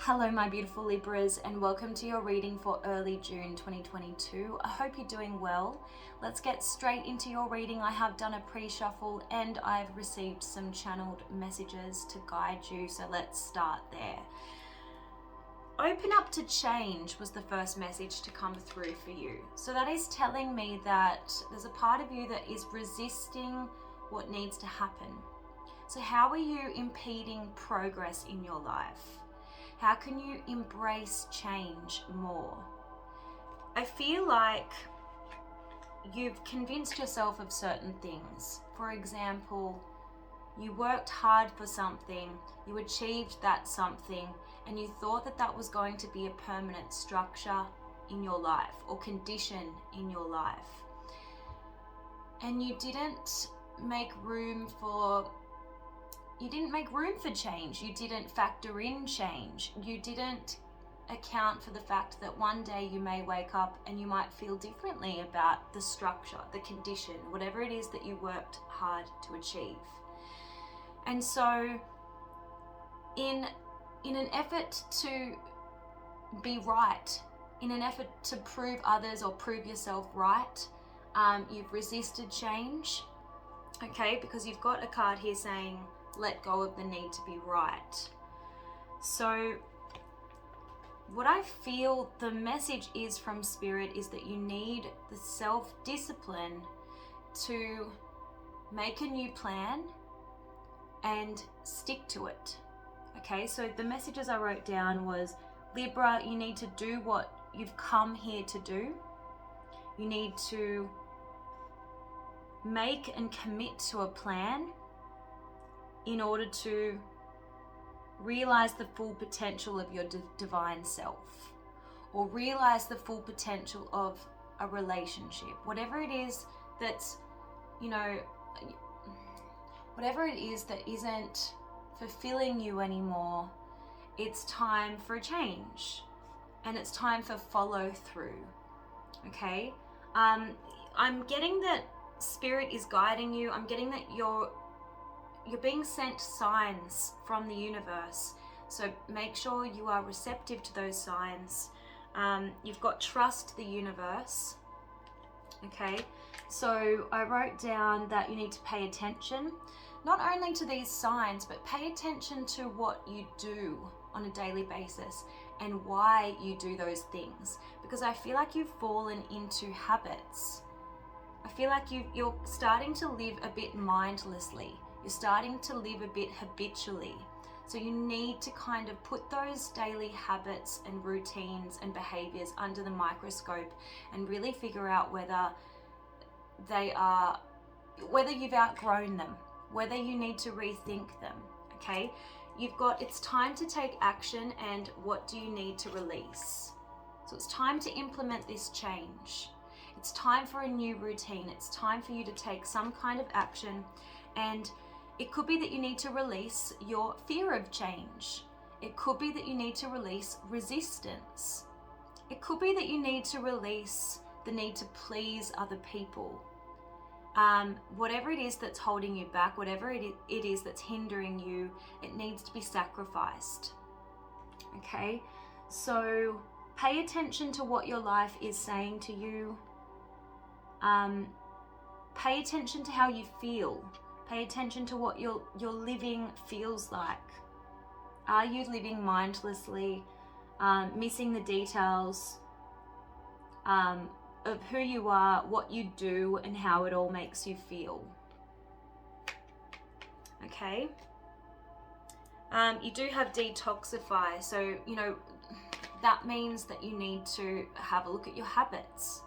Hello my beautiful Libras, and welcome to your reading for early June 2022. I hope you're doing well. Let's get straight into your reading. I have done a pre-shuffle and I've received some channeled messages to guide you, so let's start there. Open up to change was the first message to come through for you. So that is telling me that there's a part of you that is resisting what needs to happen. So how are you impeding progress in your life? How can you embrace change more? I feel like you've convinced yourself of certain things. For example, you worked hard for something, you achieved that something, and you thought that that was going to be a permanent structure in your life or condition in your life. And you didn't make room for change. You didn't factor in change. You didn't account for the fact that one day you may wake up and you might feel differently about the structure, the condition, whatever it is that you worked hard to achieve. And so in an effort to be right, in an effort to prove others or prove yourself right, you've resisted change, okay? Because you've got a card here saying, let go of the need to be right. So what I feel the message is from Spirit is that you need the self-discipline to make a new plan and stick to it. Okay, so the messages I wrote down was, Libra, you need to do what you've come here to do. You need to make and commit to a plan in order to realize the full potential of your divine self, or realize the full potential of a relationship. Whatever it is that's, whatever it is that isn't fulfilling you anymore, it's time for a change and it's time for follow through. Okay, I'm getting that Spirit is guiding you. I'm getting that you're being sent signs from the universe, so make sure you are receptive to those signs. You've got trust the universe. Okay, so I wrote down that you need to pay attention not only to these signs, but pay attention to what you do on a daily basis and why you do those things, because I feel like you've fallen into habits. I feel like you're starting to live a bit mindlessly. You're starting to live a bit habitually. So you need to kind of put those daily habits and routines and behaviors under the microscope and really figure out whether you've outgrown them, whether you need to rethink them. Okay? It's time to take action, and what do you need to release? So it's time to implement this change. It's time for a new routine. It's time for you to take some kind of action, and it could be that you need to release your fear of change. It could be that you need to release resistance. It could be that you need to release the need to please other people. Whatever it is that's holding you back, whatever it is that's hindering you, it needs to be sacrificed. Okay? So pay attention to what your life is saying to you. Pay attention to how you feel. Pay attention to what your living feels like. Are you living mindlessly, missing the details of who you are, what you do, and how it all makes you feel? Okay. You do have detoxify, so that means that you need to have a look at your habits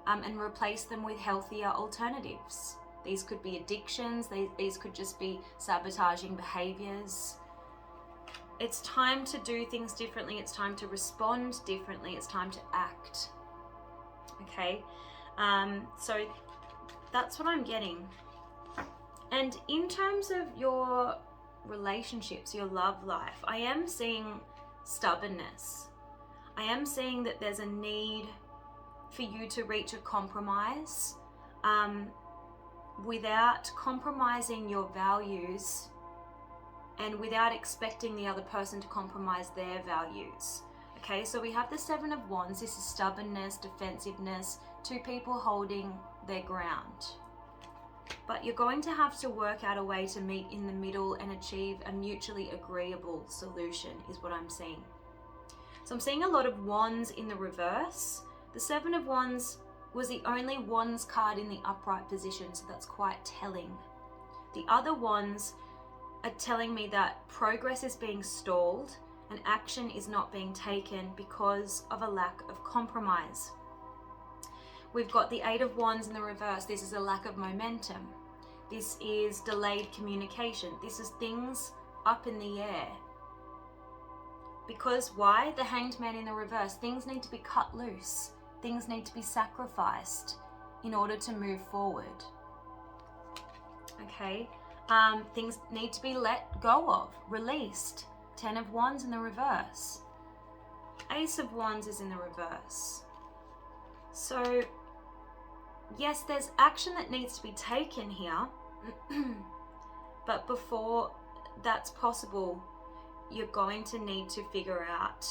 and replace them with healthier alternatives. These could be addictions, these could just be sabotaging behaviors. It's time to do things differently, it's time to respond differently, it's time to act. Okay, so that's what I'm getting. And in terms of your relationships, your love life, I am seeing stubbornness. I am seeing that there's a need for you to reach a compromise without compromising your values and without expecting the other person to compromise their values. Okay, so we have the Seven of Wands. This is stubbornness, defensiveness, two people holding their ground. But you're going to have to work out a way to meet in the middle and achieve a mutually agreeable solution, is what I'm seeing. So I'm seeing a lot of wands in the reverse. The Seven of Wands was the only wands card in the upright position, so that's quite telling. The other wands are telling me that progress is being stalled and action is not being taken because of a lack of compromise. We've got the Eight of Wands in the reverse. This is a lack of momentum. This is delayed communication. This is things up in the air. Because why? The Hanged Man in the reverse. Things need to be cut loose. Things need to be sacrificed in order to move forward. Okay? Things need to be let go of, released. Ten of Wands in the reverse. Ace of Wands is in the reverse. So, yes, there's action that needs to be taken here. But before that's possible, you're going to need to figure out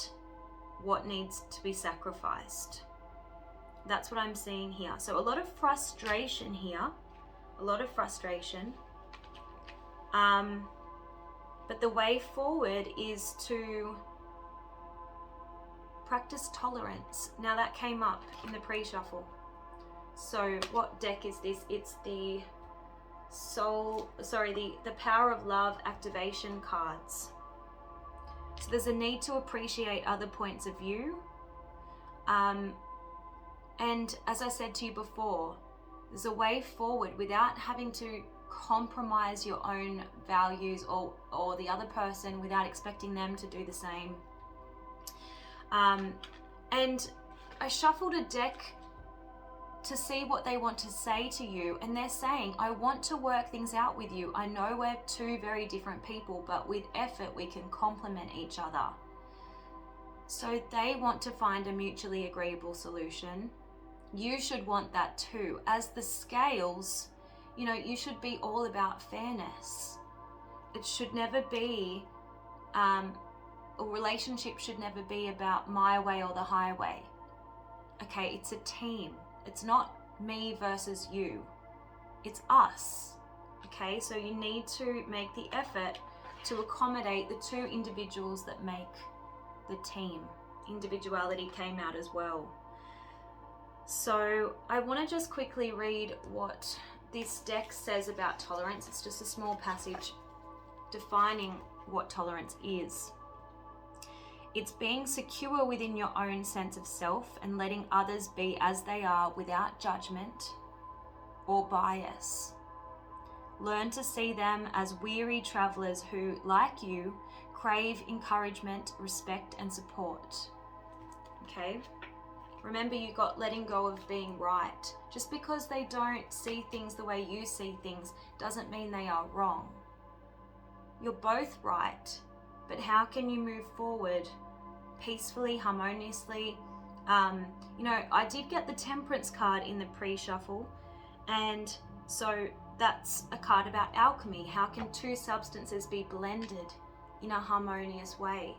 what needs to be sacrificed. That's what I'm seeing here. So a lot of frustration here. A lot of frustration. But the way forward is to practice tolerance. Now that came up in the pre-shuffle. So what deck is this? It's the the Power of Love activation cards. So there's a need to appreciate other points of view. And as I said to you before, there's a way forward without having to compromise your own values or the other person, without expecting them to do the same. And I shuffled a deck to see what they want to say to you, and they're saying, I want to work things out with you. I know we're two very different people, but with effort we can complement each other. So they want to find a mutually agreeable solution. You should want that too. As the scales, you know, you should be all about fairness. It should never be, a relationship should never be about my way or the highway. Okay, it's a team. It's not me versus you. It's us. Okay, so you need to make the effort to accommodate the two individuals that make the team. Individuality came out as well. So I want to just quickly read what this deck says about tolerance. It's just a small passage defining what tolerance is. It's being secure within your own sense of self and letting others be as they are without judgment or bias. Learn to see them as weary travelers who, like you, crave encouragement, respect, and support. Okay? Remember, you got letting go of being right. Just because they don't see things the way you see things doesn't mean they are wrong. You're both right, but how can you move forward peacefully, harmoniously? You know, I did get the Temperance card in the pre-shuffle, and so that's a card about alchemy. How can two substances be blended in a harmonious way?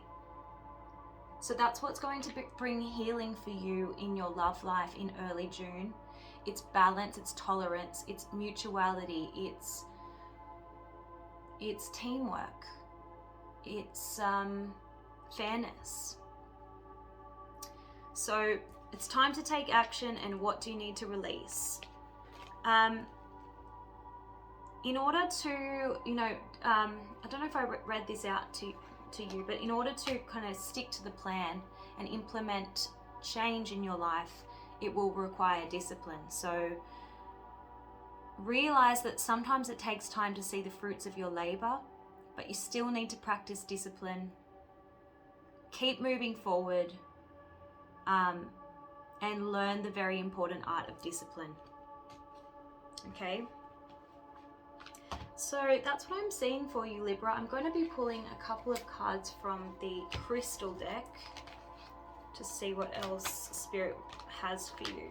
So that's what's going to bring healing for you in your love life in early June. It's balance, it's tolerance, it's mutuality, it's teamwork, it's fairness. So it's time to take action, and what do you need to release? In order to, you know, I don't know if I read this out to you, but in order to kind of stick to the plan and implement change in your life, it will require discipline. So realize that sometimes it takes time to see the fruits of your labor, but you still need to practice discipline. Keep moving forward, and learn the very important art of discipline. Okay? So that's what I'm seeing for you, Libra. I'm going to be pulling a couple of cards from the crystal deck to see what else Spirit has for you.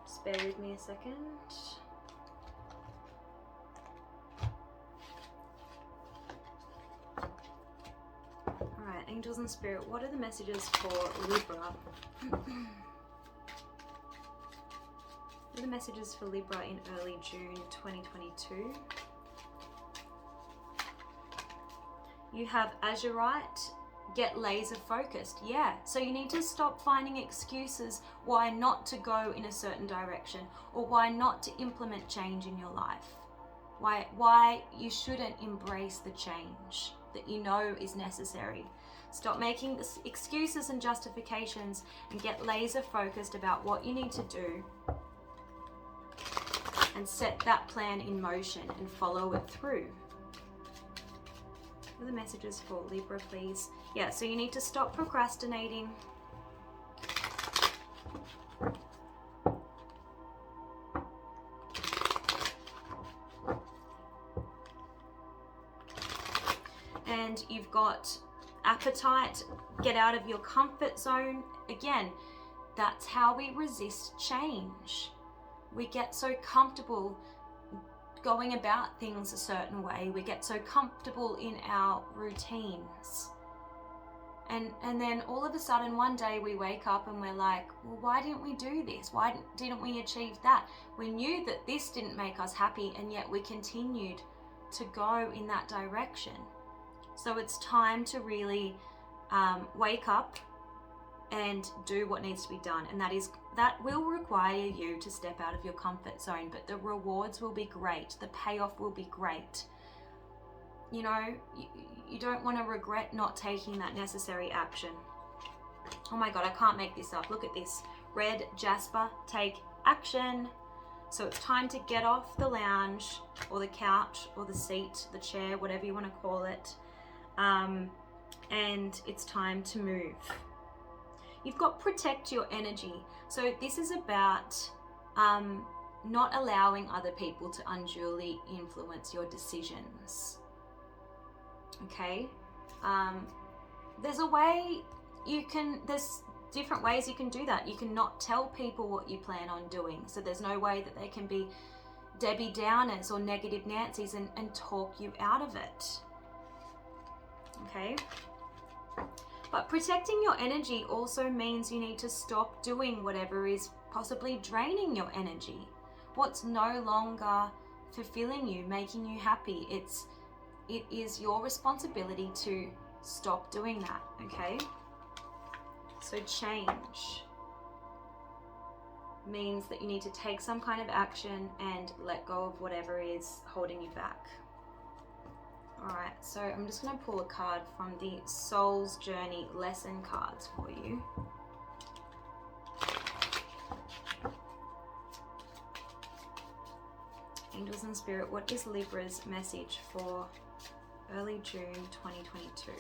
Just bear with me a second. angels and spirit, what are the messages for Libra? What are the messages for Libra in early June 2022? You have azurite, get laser focused. Yeah, so you need to stop finding excuses why not to go in a certain direction, or why not to implement change in your life. Why you shouldn't embrace the change that you know is necessary. Stop making excuses and justifications and get laser focused about what you need to do, and set that plan in motion and follow it through. What are the messages for Libra, please? Yeah, so you need to stop procrastinating. And you've got appetite, get out of your comfort zone. Again, that's how we resist change. We get so comfortable going about things a certain way. We get so comfortable in our routines. And then all of a sudden one day we wake up and we're like, well, why didn't we do this? Why didn't we achieve that? We knew that this didn't make us happy, and yet we continued to go in that direction. So it's time to really wake up and do what needs to be done. And that will require you to step out of your comfort zone, but the rewards will be great. The payoff will be great. You know, you don't want to regret not taking that necessary action. Oh my God, I can't make this up. Look at this. Red Jasper, take action. So it's time to get off the lounge or the couch or the seat, the chair, whatever you want to call it. And it's time to move. You've got protect your energy. So this is about not allowing other people to unduly influence your decisions. Okay? There's a way there's different ways you can do that. You can not tell people what you plan on doing. So there's no way that they can be Debbie Downers or negative Nancy's and talk you out of it. Okay? But protecting your energy also means you need to stop doing whatever is possibly draining your energy. What's no longer fulfilling you, making you happy. It is your responsibility to stop doing that, okay? So change means that you need to take some kind of action and let go of whatever is holding you back. All right, so I'm just going to pull a card from the Soul's Journey lesson cards for you. Angels and Spirit, what is Libra's message for early June 2022?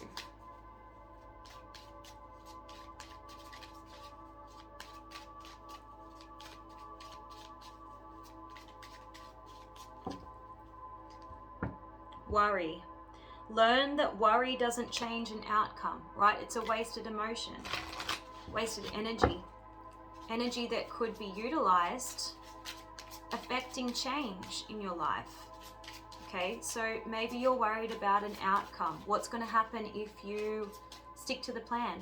Worry. Learn that worry doesn't change an outcome, right? It's a wasted emotion, wasted energy that could be utilized affecting change in your life. Okay, so maybe you're worried about an outcome. What's going to happen if you stick to the plan?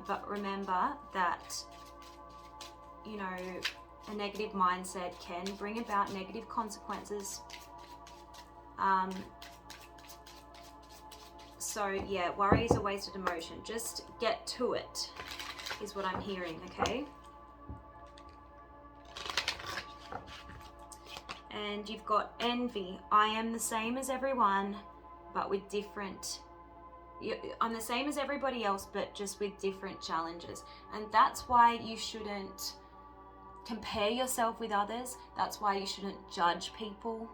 But remember that, you know, a negative mindset can bring about negative consequences. So yeah, worry is a wasted emotion. Just get to it, is what I'm hearing, okay? And you've got envy. I am the same as everyone, but with different... I'm the same as everybody else, but just with different challenges. And that's why you shouldn't compare yourself with others. That's why you shouldn't judge people.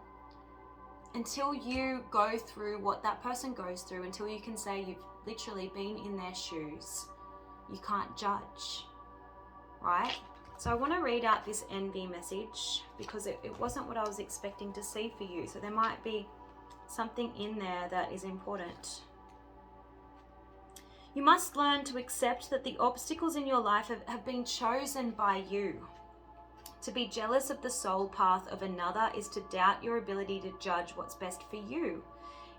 Until you go through what that person goes through, until you can say you've literally been in their shoes, you can't judge, right? So I want to read out this envy message because it wasn't what I was expecting to see for you. So there might be something in there that is important. You must learn to accept that the obstacles in your life have been chosen by you. To be jealous of the soul path of another is to doubt your ability to judge what's best for you.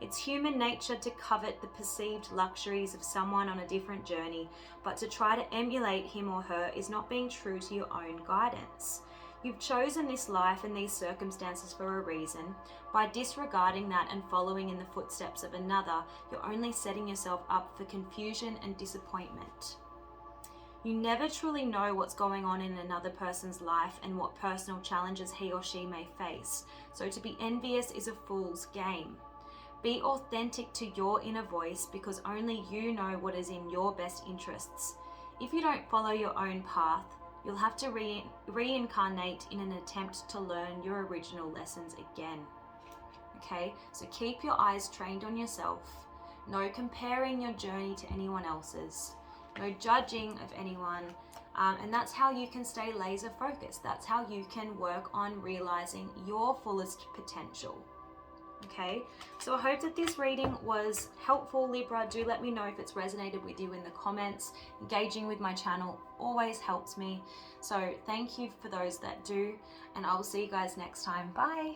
It's human nature to covet the perceived luxuries of someone on a different journey, but to try to emulate him or her is not being true to your own guidance. You've chosen this life and these circumstances for a reason. By disregarding that and following in the footsteps of another, you're only setting yourself up for confusion and disappointment. You never truly know what's going on in another person's life and what personal challenges he or she may face, so to be envious is a fool's game. Be authentic to your inner voice, because only you know what is in your best interests. If you don't follow your own path, you'll have to reincarnate in an attempt to learn your original lessons again. Okay, so keep your eyes trained on yourself. No comparing your journey to anyone else's. No judging of anyone. And that's how you can stay laser focused. That's how you can work on realizing your fullest potential. Okay, so I hope that this reading was helpful, Libra. Do let me know if it's resonated with you in the comments. Engaging with my channel always helps me. So thank you for those that do, and I will see you guys next time. Bye.